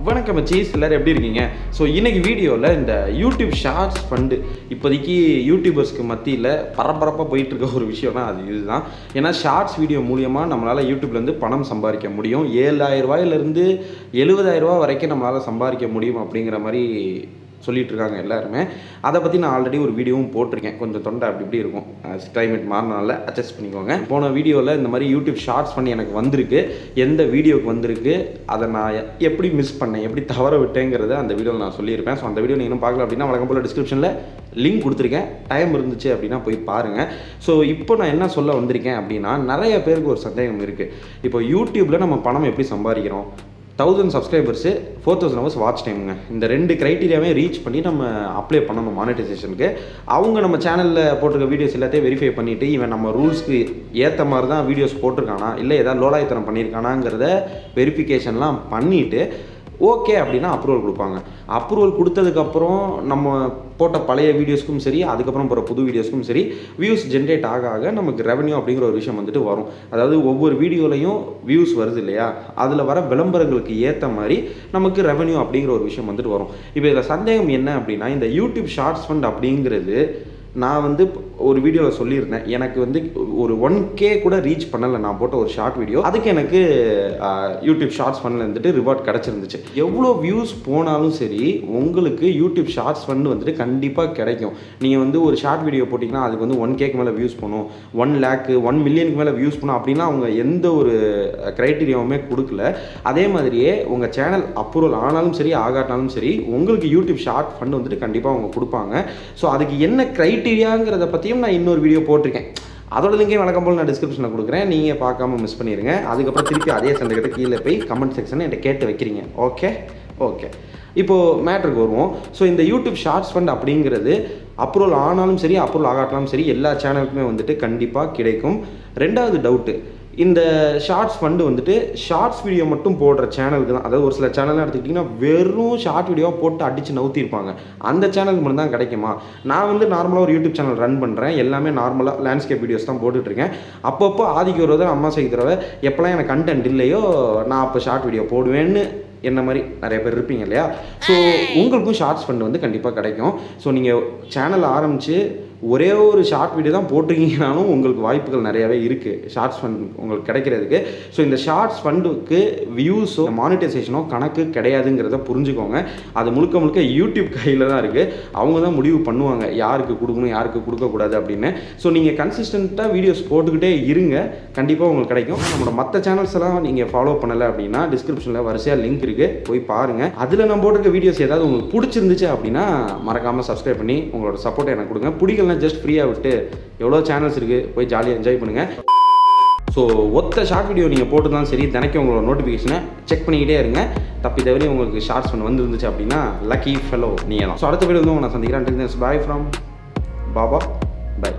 வணக்கம் மச்சீஸ், எல்லாரும் எப்படி இருக்கீங்க? ஸோ இன்னைக்கு வீடியோவில் இந்த யூடியூப் ஷார்ட்ஸ் ஃபண்டு இப்போதைக்கு யூடியூபர்ஸ்க்கு மத்தியில் பரபரப்பாக போயிட்டு இருக்க ஒரு விஷயம்னா அது இதுதான். ஏன்னா ஷார்ட்ஸ் வீடியோ மூலியமாக நம்மளால் யூடியூப்லேருந்து பணம் சம்பாதிக்க முடியும். 7,000 ரூபாயிலிருந்து 70,000 ரூபா வரைக்கும் நம்மளால் சம்பாதிக்க முடியும் அப்படிங்கிற மாதிரி சொல்லிட்டு இருக்காங்க எல்லாருமே. அதை பற்றி நான் ஆல்ரெடி ஒரு வீடியோவும் போட்டிருக்கேன். கொஞ்சம் தொண்டை அப்படி இப்படி இருக்கும், கிளைமேட் மாறினால அட்ஜஸ்ட் பண்ணிக்கோங்க. போன வீடியோவில் இந்த மாதிரி யூடியூப் ஷார்ட்ஸ் பண்ணி எனக்கு வந்திருக்கு, எந்த வீடியோக்கு வந்திருக்கு, அதை நான் எப்படி மிஸ் பண்ணேன், எப்படி தவற விட்டேங்கிறத அந்த வீடியோவில் நான் சொல்லியிருப்பேன். ஸோ அந்த வீடியோ நீங்கள் இன்னும் பார்க்கல அப்படின்னா வழக்கம் போல் டிஸ்கிரிப்ஷனில் லிங்க் கொடுத்துருக்கேன். டைம் இருந்துச்சு அப்படின்னா போய் பாருங்கள். ஸோ இப்போ நான் என்ன சொல்ல வந்திருக்கேன் அப்படின்னா, நிறைய பேருக்கு ஒரு சந்தேகம் இருக்குது. இப்போ யூடியூப்பில் நம்ம பணம் எப்படி சம்பாதிக்கிறோம்? 1000 சப்ஸ்கிரைபர்ஸு, 4000 ஹவர்ஸ் வாட்ச் டைமுங்க. இந்த 2 க்ரைட்டீரியாவே ரீச் பண்ணி நம்ம அப்ளை பண்ணணும் மானிட்டைசேஷனுக்கு. அவங்க நம்ம சேனலில் போட்டிருக்க வீடியோஸ் எல்லாத்தையும் வெரிஃபை பண்ணிவிட்டு இவன் நம்ம ரூல்ஸ்க்கு ஏற்ற மாதிரி தான் வீடியோஸ் போட்டிருக்கானா இல்லை ஏதாவது லோலாயத்தனம் பண்ணியிருக்கானாங்கிறத வெரிஃபிகேஷன்லாம் பண்ணிவிட்டு ஓகே அப்படின்னா அப்ரூவல் கொடுப்பாங்க. அப்ரூவல் கொடுத்ததுக்கப்புறம் நம்ம போட்ட பழைய வீடியோஸ்க்கும் சரி, அதுக்கப்புறம் போகிற புது வீடியோஸ்க்கும் சரி, வியூஸ் ஜென்ரேட் ஆக நமக்கு ரெவன்யூ அப்படிங்கிற ஒரு விஷயம் வந்துட்டு வரும். அதாவது ஒவ்வொரு வீடியோலையும் வியூஸ் வருது இல்லையா, அதில் வர விளம்பரங்களுக்கு ஏற்ற மாதிரி நமக்கு ரெவன்யூ அப்படிங்கிற ஒரு விஷயம் வந்துட்டு வரும். இப்போ இதில் சந்தேகம் என்ன அப்படின்னா, இந்த யூடியூப் ஷார்ட்ஸ் ஃபண்ட் அப்படிங்கிறது நான் வந்து ஒரு வீடியோவில் சொல்லியிருந்தேன், எனக்கு வந்து ஒரு 1K கூட ரீச் பண்ணலை நான் போட்ட ஒரு ஷார்ட் வீடியோ. அதுக்கு எனக்கு யூடியூப் ஷார்ட்ஸ் ஃபண்டில் வந்துட்டு ரிவார்ட் கிடச்சிருந்துச்சு. எவ்வளோ வியூஸ் போனாலும் சரி உங்களுக்கு யூடியூப் ஷார்ட்ஸ் ஃபண்டு வந்துட்டு கண்டிப்பாக கிடைக்கும். நீங்கள் வந்து ஒரு ஷார்ட் வீடியோ போட்டிங்கன்னா அதுக்கு வந்து 1Kக்கு மேலே வியூஸ் போகணும், 1 லேக்கு 1 மில்லியனுக்கு மேலே வியூஸ் பண்ணணும் அப்படின்னா அவங்க எந்த ஒரு க்ரைட்டீரியாவுமே கொடுக்கல. அதே மாதிரியே உங்கள் சேனல் அப்ரூவல் ஆனாலும் சரி ஆகாட்டாலும் சரி உங்களுக்கு யூடியூப் ஷார்ட் ஃபண்டு வந்துட்டு கண்டிப்பாக அவங்க கொடுப்பாங்க. ஸோ அதுக்கு என்ன க்ரைட்டீரியாங்கிறத பற்றியும் நான் இன்னொரு வீடியோ போட்டிருக்கேன். அதோட லிங்கே வழக்கம் போல் நான் டிஸ்கிரிப்ஷனில் கொடுக்குறேன், நீங்கள் பார்க்காம மிஸ் பண்ணிடுங்க. அதுக்கப்புறம் திருப்பி அதே சந்தேகத்தை கீழே போய் கமெண்ட் செக்ஷனில் என்கிட்ட கேட்டு வைக்கிறீங்க. ஓகே இப்போது மேட்ருக்கு வருவோம். ஸோ இந்த யூடியூப் ஷார்ட்ஸ் ஃபண்ட் அப்படிங்கிறது அப்ரூவல் ஆனாலும் சரி அப்ரூவல் ஆகாட்டாலும் சரி எல்லா சேனலுக்குமே வந்துட்டு கண்டிப்பாக கிடைக்கும். ரெண்டாவது டவுட்டு, இந்த ஷார்ட்ஸ் ஃபண்டு வந்துட்டு ஷார்ட்ஸ் வீடியோ மட்டும் போடுற சேனலுக்கு தான். அதாவது ஒரு சில சேனல்லாம் எடுத்துக்கிட்டிங்கன்னா வெறும் ஷார்ட் வீடியோவாக போட்டு அடித்து நவுத்திருப்பாங்க, அந்த சேனலுக்கு மட்டும் தான் கிடைக்குமா? நான் வந்து நார்மலாக ஒரு யூடியூப் சேனல் ரன் பண்ணுறேன், எல்லாமே நார்மலாக லேண்ட்ஸ்கேப் வீடியோஸ் தான் போட்டுட்ருக்கேன். அப்பப்போ ஆதிக்கு ஒரு தடவை அம்மா செய்ய தடவை எப்போல்லாம் எனக்கு கண்டென்ட் இல்லையோ நான் அப்போ ஷார்ட் வீடியோ போடுவேன்னு என்ன மாதிரி நிறைய பேர் இருப்பீங்க இல்லையா? ஸோ உங்களுக்கும் ஷார்ட்ஸ் ஃபண்டு வந்து கண்டிப்பாக கிடைக்கும். ஸோ நீங்கள் சேனல் ஆரம்பித்து ஒரே ஒரு ஷார்ட் வீடியோ தான் போட்டிருக்கீங்கனாலும் உங்களுக்கு வாய்ப்புகள் நிறையாவே இருக்குது ஷார்ட்ஸ் ஃபண்ட் உங்களுக்கு கிடைக்கிறதுக்கு. ஸோ இந்த ஷார்ட்ஸ் ஃபண்டுக்கு வியூஸோ மானிட்டைசேஷனோ கணக்கு கிடையாதுங்கிறத புரிஞ்சுக்கோங்க. அது முழுக்க முழுக்க யூடியூப் கையில் தான் இருக்குது. அவங்க தான் முடிவு பண்ணுவாங்க யாருக்கு கொடுக்கணும் யாருக்கு கொடுக்கக்கூடாது அப்படின்னு. ஸோ நீங்கள் கன்சிஸ்டண்ட்டாக வீடியோஸ் போட்டுக்கிட்டே இருங்க, கண்டிப்பாக உங்களுக்கு கிடைக்கும். நம்மளோட மற்ற சேனல்ஸ் எல்லாம் நீங்கள் ஃபாலோ பண்ணலை அப்படின்னா டிஸ்கிரிப்ஷனில் வரிசையாக லிங்க் இருக்குது, போய் பாருங்கள். அதில் நம்ம போட்டிருக்க வீடியோஸ் ஏதாவது உங்களுக்கு பிடிச்சிருந்துச்சு அப்படின்னா மறக்காமல் சப்ஸ்கிரைப் பண்ணி உங்களோட சப்போர்ட்டை எனக்கு கொடுங்க. பிடிக்கல ஜஸ்ட் ஃப்ரீயாக விட்டு எவ்வளோ சேனல்ஸ் இருக்குது போய் ஜாலியாக என்ஜாய் பண்ணுங்கள். ஸோ ஒத்த ஷார்ட் வீடியோ நீங்கள் போட்டு தான் சரி, தினைக்கும் உங்களோட நோட்டிஃபிகேஷனை செக் பண்ணிக்கிட்டே இருங்க. தப்பி தவிர உங்களுக்கு ஷார்ட்ஸ் ஃபண்ட் வந்துருந்துச்சு அப்படின்னா லக்கி ஃபெலோ நீங்கள் தான். ஸோ அடுத்த வீடியோ வந்து நான் சந்திக்கிறேன். Bye from Baba by.